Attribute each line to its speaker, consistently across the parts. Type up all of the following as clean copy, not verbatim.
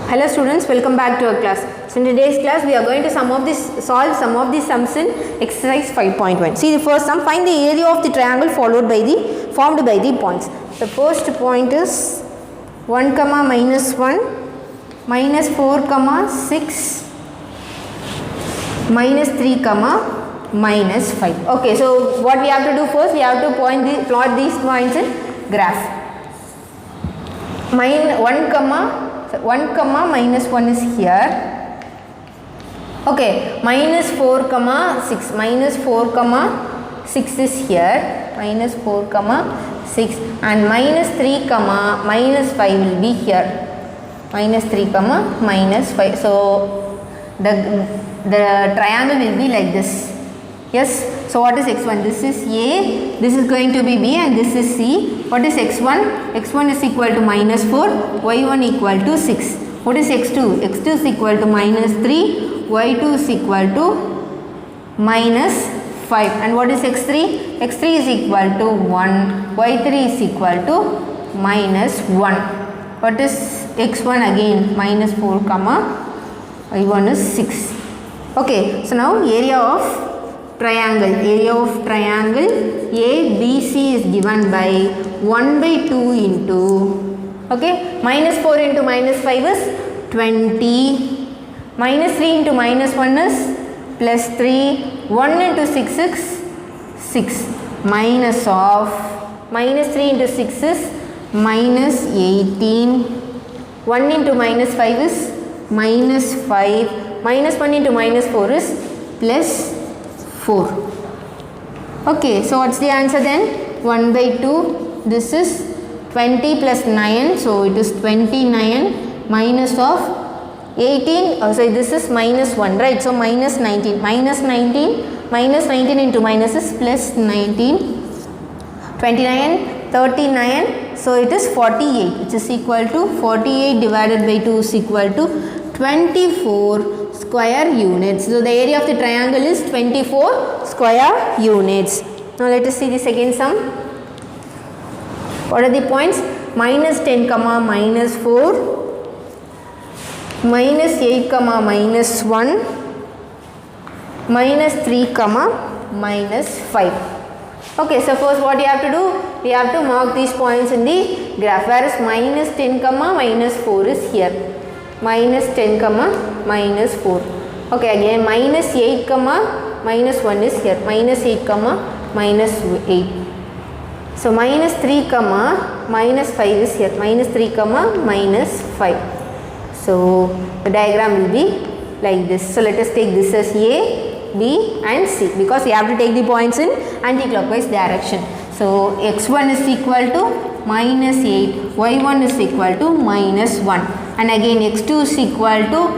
Speaker 1: Hello students, welcome back to our class. So in today's class we are going to solve some of these sums in exercise 5.1. See the first sum, find the area of the triangle formed by the points. The first point is 1, minus 1, minus 4, 6, minus 3, minus 5. Okay, so what we have to do first, we have to plot these points in graph. 1, minus 1 is here. Okay, minus 4, 6. Minus 4, 6 is here. Minus 4, 6. And minus 3, minus 5 will be here. Minus 3, minus 5. So, the triangle will be like this. Yes. So, what is x1? This is A, this is going to be B and this is C. What is x1? x1 is equal to minus 4, y1 equal to 6. What is x2? x2 is equal to minus 3, y2 is equal to minus 5. And what is x3? x3 is equal to 1, y3 is equal to minus 1. What is x1 again? Minus 4, y1 is 6. Okay, so now area of triangle ABC is given by 1 by 2 into, okay, minus 4 into minus 5 is 20, minus 3 into minus 1 is plus 3, 1 into 6 is 6, minus of, minus 3 into 6 is minus 18, 1 into minus 5 is minus 5, minus 1 into minus 4 is plus 4. Okay, so what's the answer then? 1 by 2, this is 20 plus 9, so it is 29 minus of 18, so this is minus 1, right? So minus 19, minus 19 into minus is plus 19, 29, 39, so it is 48, which is equal to 48 divided by 2 is equal to 24 square units. So the area of the triangle is 24 square units. Now let us see the second sum. What are the points? Minus 10, minus 4, minus 8, minus 1, minus 3, minus 5. Okay, so first what you have to do? We have to mark these points in the graph. Whereas minus 10, minus 4 is here. Minus 10, minus 4. Okay, again minus 8, minus 1 is here. Minus 8, minus 8. So minus 3, minus 5 is here. Minus 3, minus 5. So the diagram will be like this. So let us take this as A, B and C, because we have to take the points in anti-clockwise direction. So x1 is equal to minus 8, y1 is equal to minus 1, and again x2 is equal to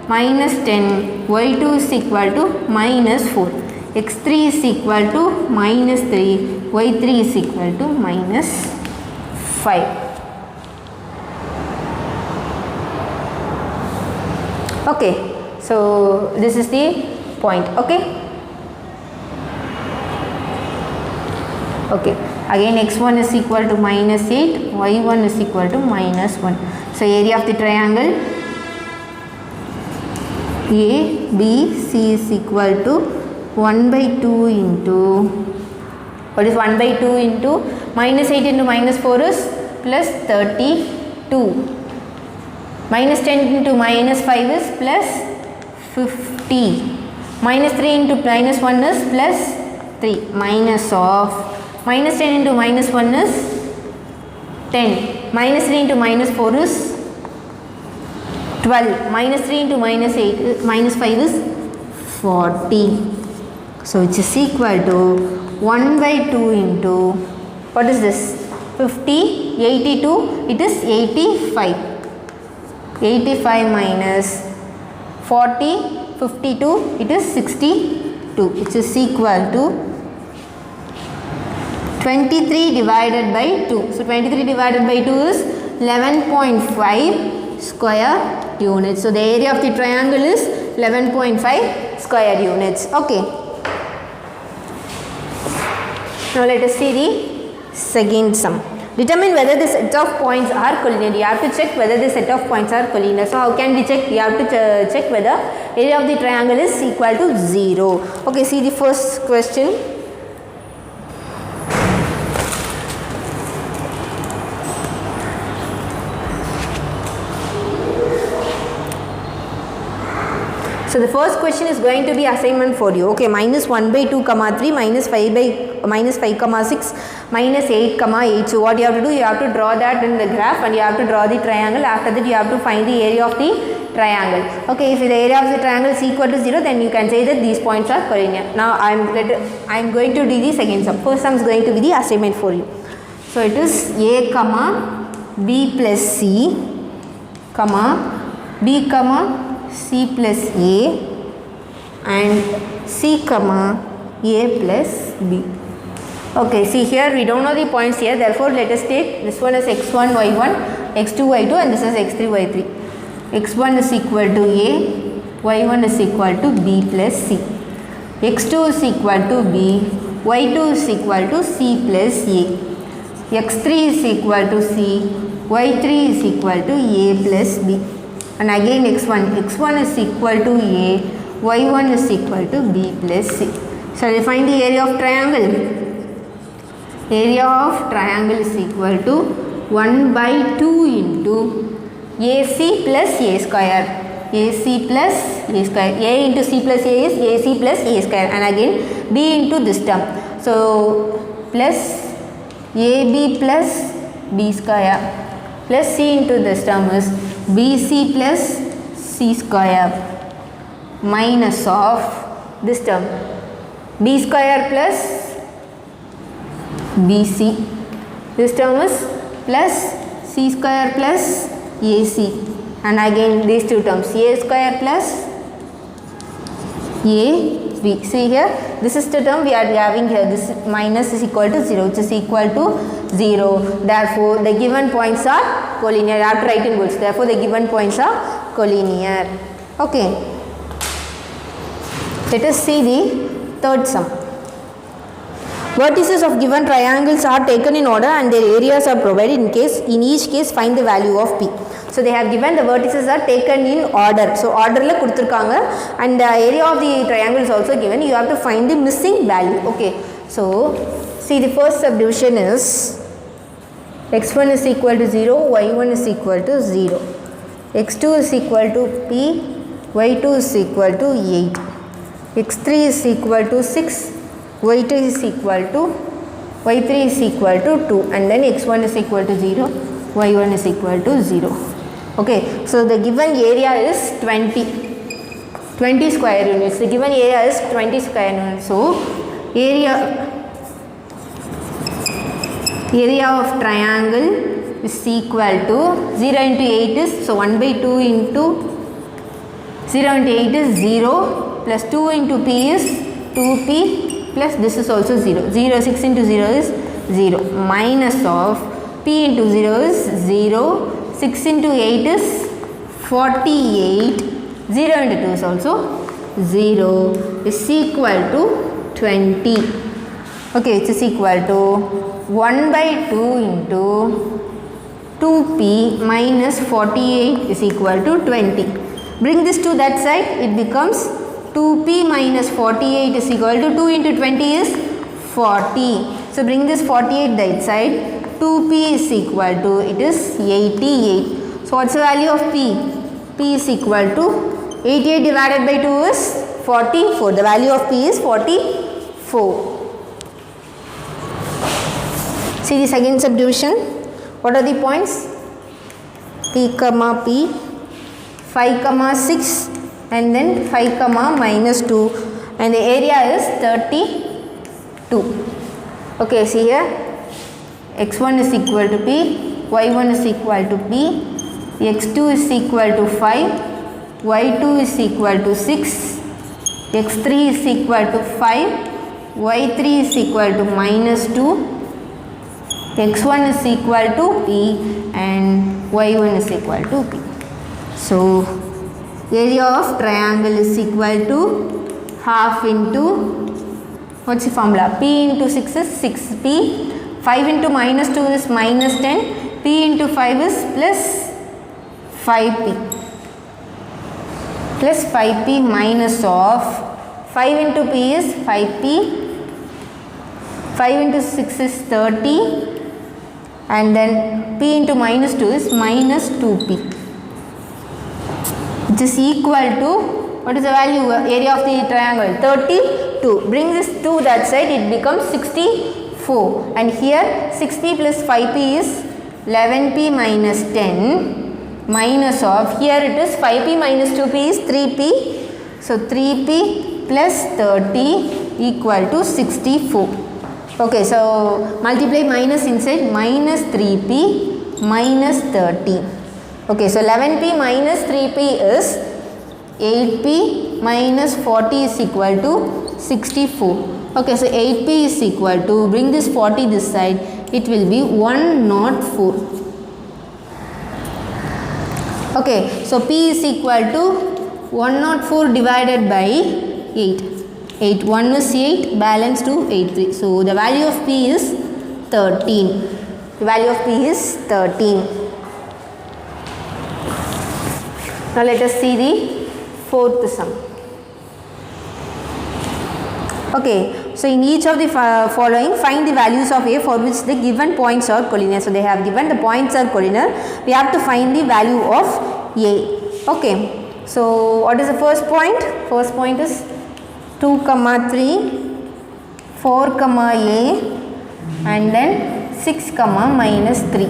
Speaker 1: minus 10, y2 is equal to minus 4, x3 is equal to minus 3, y3 is equal to minus 5. Okay, so this is the point. Okay, again x1 is equal to minus 8, y1 is equal to minus 1. So area of the triangle ABC is equal to 1 by 2 into, what is 1 by 2 into, minus 8 into minus 4 is plus 32, minus 10 into minus 5 is plus 50, minus 3 into minus 1 is plus 3, minus of, minus 10 into minus 1 is 10, minus 3 into minus 4 is 12, minus 3 into minus 8, minus 5 is 40. So which is equal to 1 by 2 into, what is this? 50, 82, it is 85. 85 minus 40, 52, it is 62, which is equal to 23 divided by 2. So 23 divided by 2 is 11.5 square units. So the area of the triangle is 11.5 square units. Okay. Now let us see the second sum. Determine whether the set of points are collinear. You have to check whether the set of points are collinear. So how can we check? You have to check whether area of the triangle is equal to 0. Okay, see the first question. So the first question is going to be assignment for you. Okay, minus 1 by 2 comma 3, minus 5 comma 6, minus 8 comma 8. So what you have to do, you have to draw that in the graph and you have to draw the triangle. After that you have to find the area of the triangle. Okay, if the area of the triangle is equal to 0, then you can say that these points are collinear. Now I am going to do the second sum. First sum is going to be the assignment for you. So it is a comma b plus c comma b comma c plus a and c comma a plus b. Okay, see here we don't know the points here, therefore let us take this one as x1 y1, x2 y2 and this is x3 y3. x1 is equal to a, y1 is equal to b plus c, x2 is equal to b, y2 is equal to c plus a, x3 is equal to c, y3 is equal to a plus b. And again x1 is equal to a, y1 is equal to b plus c. Shall we find the area of triangle? Area of triangle is equal to 1 by 2 into AC plus a square. AC plus a square. A into c plus a is AC plus a square. And again b into this term. So plus AB plus b square plus c into this term is BC plus c square minus of this term b square plus BC. This term is plus c square plus AC and again these two terms a square plus AB. See here, this is the term we are having here. This minus is equal to 0, which is equal to 0. Therefore, the given points are collinear. You have to write in words. Therefore, the given points are collinear. Okay. Let us see the third sum. Vertices of given triangles are taken in order and their areas are provided in each case find the value of P. So they have given the vertices are taken in order. So order la kuduthirukanga and the area of the triangle is also given. You have to find the missing value. Okay. So see the first subdivision is x1 is equal to 0, y1 is equal to 0, x2 is equal to P, y2 is equal to 8, x3 is equal to 6, y2 is equal to, y3 is equal to 2 and then x1 is equal to 0, y1 is equal to 0. Okay, so the given area is 20 square units. The given area is 20 square units. So area of triangle is equal to 0 into 8 is, so 1 by 2 into 0 into 8 is 0 plus 2 into P is 2P plus this is also 0. 6 into 0 is 0 minus of P into 0 is 0. 6 into 8 is 48, 0 into 2 is also 0 is equal to 20. Okay, it is equal to 1 by 2 into 2P minus 48 is equal to 20. Bring this to that side, it becomes 2P minus 48 is equal to 2 into 20 is 40. So bring this 48 that side. 2P is equal to, it is 88. So what's the value of P? P is equal to 88 divided by 2 is 44. The value of P is 44. See the second subdivision. What are the points? P comma P, 5 comma 6 and then 5 comma minus 2 and the area is 32. Okay, see here. x1 is equal to P, y1 is equal to P, x2 is equal to 5, y2 is equal to 6, x3 is equal to 5, y3 is equal to minus 2, x1 is equal to P and y1 is equal to P. So area of triangle is equal to half into, what's the formula? P into 6 is 6P 5 into minus 2 is minus 10. P into 5 is plus 5p. Plus 5p minus of 5 into p is 5p. 5 into 6 is 30. And then p into minus 2 is minus 2p. Which is equal to, what is the value, area of the triangle? 32. Bring this to that side, it becomes 64. And here 6p plus 5p is 11p minus 10 minus of, here it is 5p minus 2p is 3p. So 3p plus 30 equal to 64. Okay, so multiply minus inside, minus 3p minus 30. Okay, so 11p minus 3p is 8p minus 40 is equal to 64. Okay, so 8p is equal to, bring this 40 this side, it will be 104. Okay, so p is equal to 104 divided by 8. 8 1 is 8, balance to 8 3. So the value of p is 13. The value of p is 13. Now let us see the fourth sum. Okay, so in each of the following, find the values of a for which the given points are collinear. So they have given the points are collinear. We have to find the value of a. Okay, so what is the first point? First point is 2, 3, 4, a, and then 6, minus 3.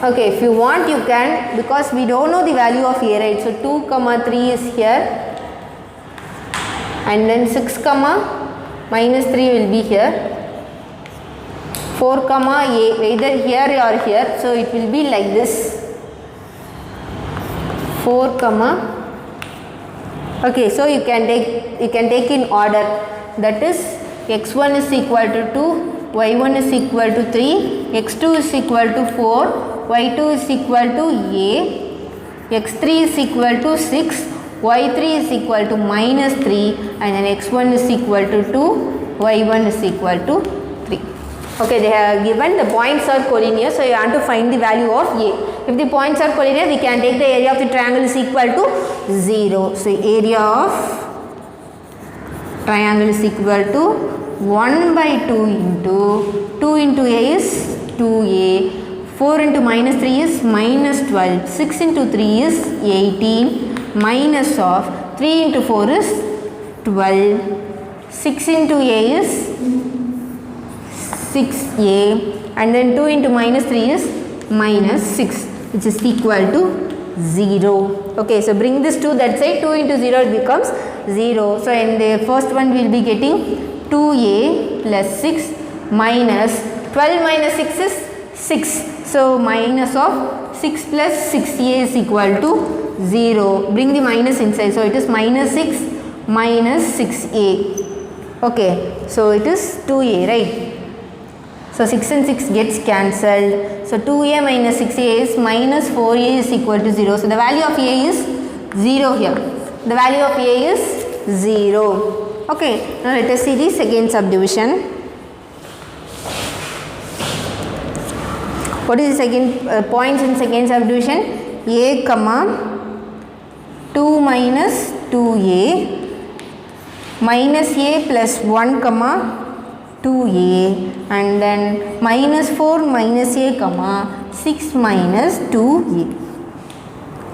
Speaker 1: Okay, if you want you can, because we don't know the value of a, right? So 2, 3 is here, and then 6, minus 3 will be here. 4, a, either here or here, so it will be like this. 4, okay, so you can take in order, that is x1 is equal to 2, y1 is equal to 3, x2 is equal to 4, y2 is equal to a, x3 is equal to 6, y3 is equal to minus 3, and then x1 is equal to 2, y1 is equal to 3. Okay, they have given the points are collinear, so you have to find the value of a. If the points are collinear, we can take the area of the triangle is equal to 0. So area of triangle is equal to 1 by 2 into a is 2a, 4 into minus 3 is minus 12, 6 into 3 is 18, minus of 3 into 4 is 12, 6 into a is 6a, and then 2 into minus 3 is minus 6, which is equal to 0. Okay, so bring this to that side, 2 into 0 it becomes 0. So in the first one we will be getting 2a plus 6 minus 12 minus 6 is 6. So minus of 6 plus 6a is equal to 0. Bring the minus inside, so it is minus 6 minus 6a. Okay, so it is 2a, right? So 6 and 6 gets cancelled. So 2a minus 6a is minus 4a is equal to 0. So the value of a is 0 here. The value of a is 0. Okay, now let us see the second subdivision. What is the second points in second subdivision? A, 2 minus 2a, minus a plus 1, 2a, and then minus 4 minus a, 6 minus 2a.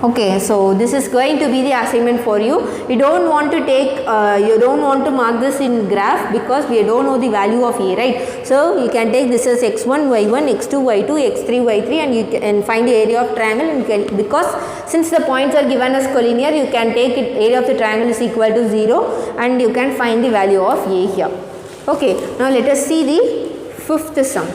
Speaker 1: Okay, so this is going to be the assignment for you. You don't want to take, you don't want to mark this in graph because we don't know the value of a, right? So you can take this as x1, y1, x2, y2, x3, y3, and you can find the area of triangle. And you can, because since the points are given as collinear, you can take it, area of the triangle is equal to 0, and you can find the value of a here. Okay, now let us see the fifth sum.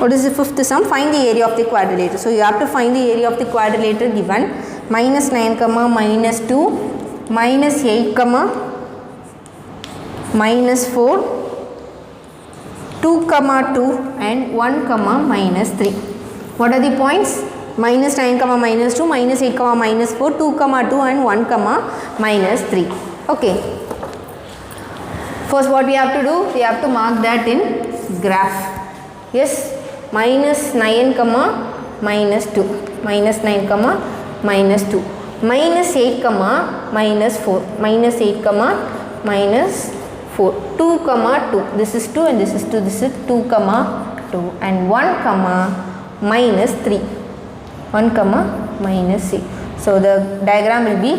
Speaker 1: What is the fifth sum? Find the area of the quadrilateral. So you have to find the area of the quadrilateral given minus 9, minus 2, minus 8, minus 4, 2, 2, and 1, minus 3. What are the points? minus 9 comma minus 2, minus 8 comma minus 4, 2 comma 2 and 1 comma minus 3. Okay. First what we have to do, we have to mark that in graph. Yes, minus 9 comma minus 2, minus 9 comma minus 2, minus 8 comma minus 4, minus 8 comma minus 4, 2 comma 2, this is 2 and this is 2, this is 2 comma 2 and 1 comma minus 3, 1 comma minus 6. So the diagram will be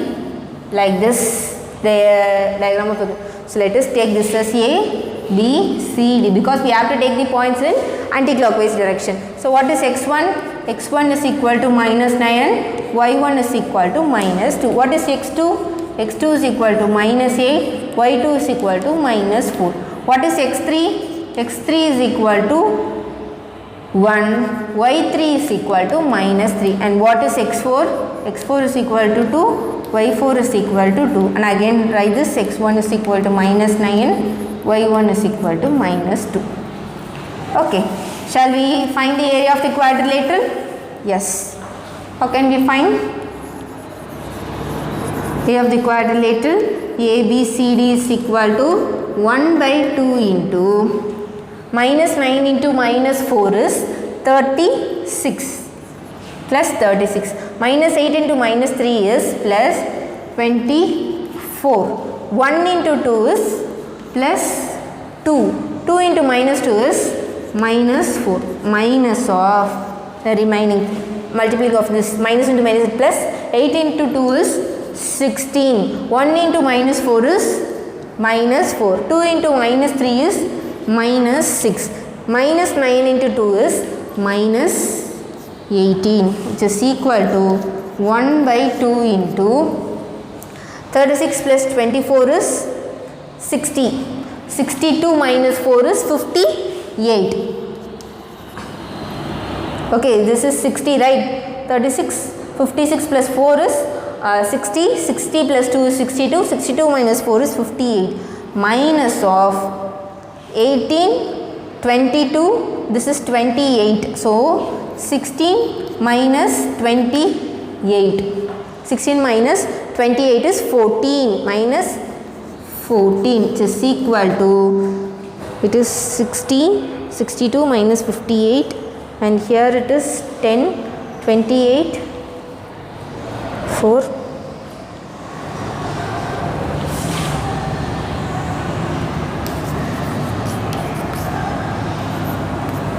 Speaker 1: like this, the diagram of the, so let us take this as A, B, C, D, because we have to take the points in anti-clockwise direction. So what is x1? x1 is equal to minus 9, y1 is equal to minus 2. What is x2? x2 is equal to minus 8, y2 is equal to minus 4. What is x3? x3 is equal to 1, y3 is equal to minus 3. And what is x4? x4 is equal to 2, y4 is equal to 2. And again write this, x1 is equal to minus 9, y1 is equal to minus 2. Okay. Shall we find the area of the quadrilateral? Yes. How can we find? Area of the quadrilateral, ABCD is equal to 1 by 2 into minus 9 into minus 4 is 36 plus 36. Minus 8 into minus 3 is plus 24. 1 into 2 is plus 2. 2 into minus 2 is minus 4. Minus of the remaining multiple of this minus into minus is plus 8 into 2 is 16. 1 into minus 4 is minus 4. 2 into minus 3 is minus 6. Minus 9 into 2 is minus 18, which is equal to 1 by 2 into 36 plus 24 is 60. 62 minus 4 is 58. Okay, this is 60, right? 36, 56 plus 4 is 60. 60 plus 2 is 62. 62 minus 4 is 58. Minus of 18, 22, this is 28. So, 16 minus 28. 16 minus 28 is 14. Minus 14, which is equal to, it is 16, 62 minus 58. And here it is 10, 28, 4.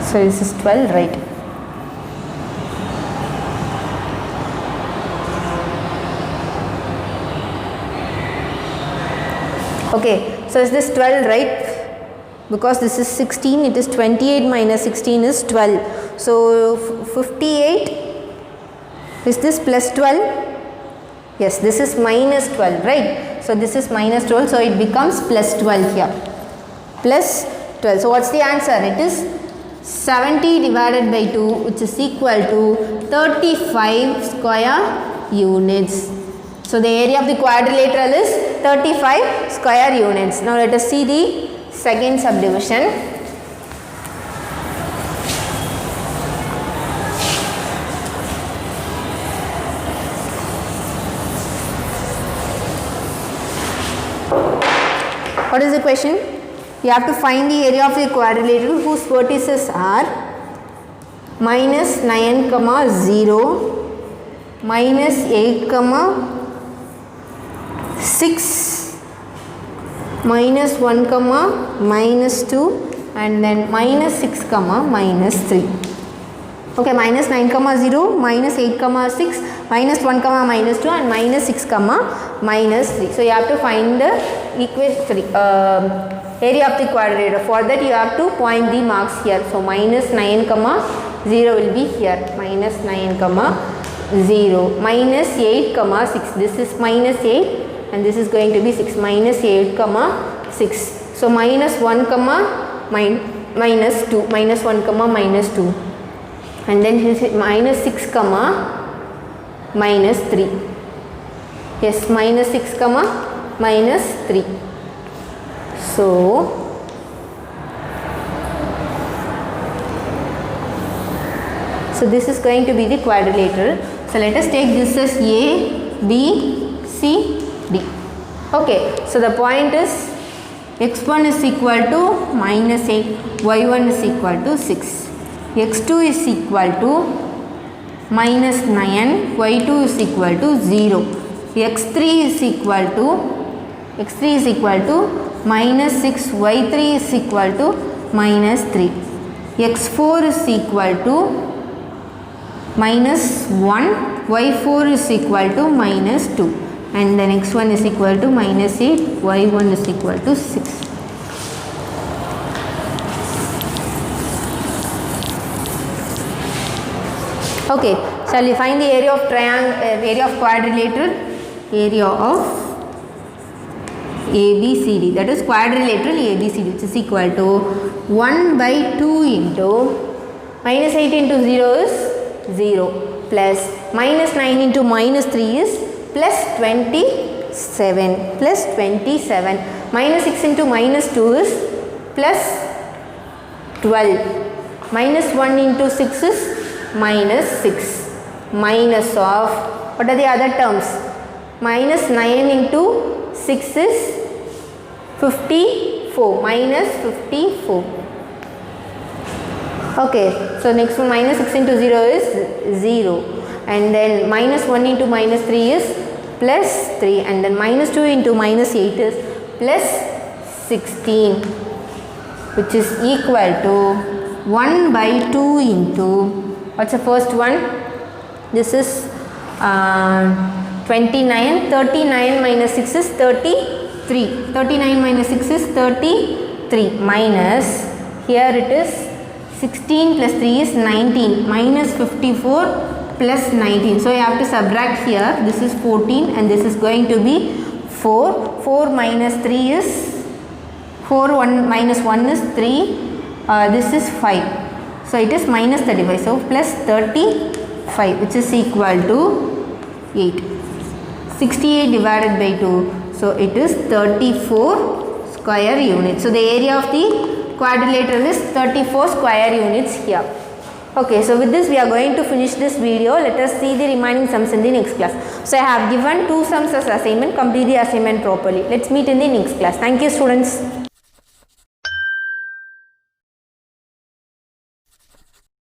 Speaker 1: So this is 12, right? Okay, so is this 12, right? Because this is 16, it is 28 minus 16 is 12. So 58, is this plus 12? Yes, this is minus 12, right? So this is minus 12, so it becomes plus 12 here. Plus 12. So what's the answer? It is 70 divided by 2, which is equal to 35 square units. So the area of the quadrilateral is 35 square units. Now let us see the second subdivision. What is the question? You have to find the area of the quadrilateral whose vertices are minus 9 comma 0, minus 8 comma 6, minus 1 comma minus 2 and then minus 6 comma minus 3. Okay, minus 9 comma 0, minus 8 comma 6, minus 1 comma minus 2 and minus 6 comma minus 3. So you have to find the area of the quadrilateral. For that you have to point the marks here. So minus 9 comma 0 will be here. Minus 9 comma 0. Minus 8 comma 6. This is minus 8 and this is going to be 6. Minus 8 comma 6. So minus 1 comma minus 2. Minus 1 comma minus 2. And then minus 6 comma minus 3. Yes, minus 6 comma minus 3. So So this is going to be the quadrilateral. So let us take this as A, B, C, D. Okay, so the point is x1 is equal to minus 8, y1 is equal to 6, x2 is equal to minus 9, y2 is equal to 0, x3 is equal to minus 6, y3 is equal to minus 3, x4 is equal to minus 1, y4 is equal to minus 2, and then x1 is equal to minus 8, y1 is equal to 6. Okay, shall we find the area of triangle, area of quadrilateral? Area of ABCD, that is quadrilateral ABCD, which is equal to 1 by 2 into minus 8 into 0 is 0 plus minus 9 into minus 3 is plus 27 minus 6 into minus 2 is plus 12 minus 1 into 6 is minus 6 minus of what are the other terms? Minus 9 into 6 is 54 minus 54. Okay, so next one minus 6 into 0 is 0, and then minus 1 into minus 3 is plus 3, and then minus 2 into minus 8 is plus 16, which is equal to 1 by 2 into, what's the first one? This is 29, 39 minus 6 is 33, 39 minus 6 is 33, minus, here it is 16 plus 3 is 19, minus 54 plus 19. So you have to subtract here, this is 14 and this is going to be 4, 4 minus 3 is 4, 1 minus 1 is 3, this is 5. So it is minus 35, so plus 35, which is equal to 8. 68 divided by 2, so it is 34 square units. So the area of the quadrilateral is 34 square units here. Okay, so with this we are going to finish this video. Let us see the remaining sums in the next class. So I have given 2 sums as assignment. Complete the assignment properly. Let's meet in the next class. Thank you, students.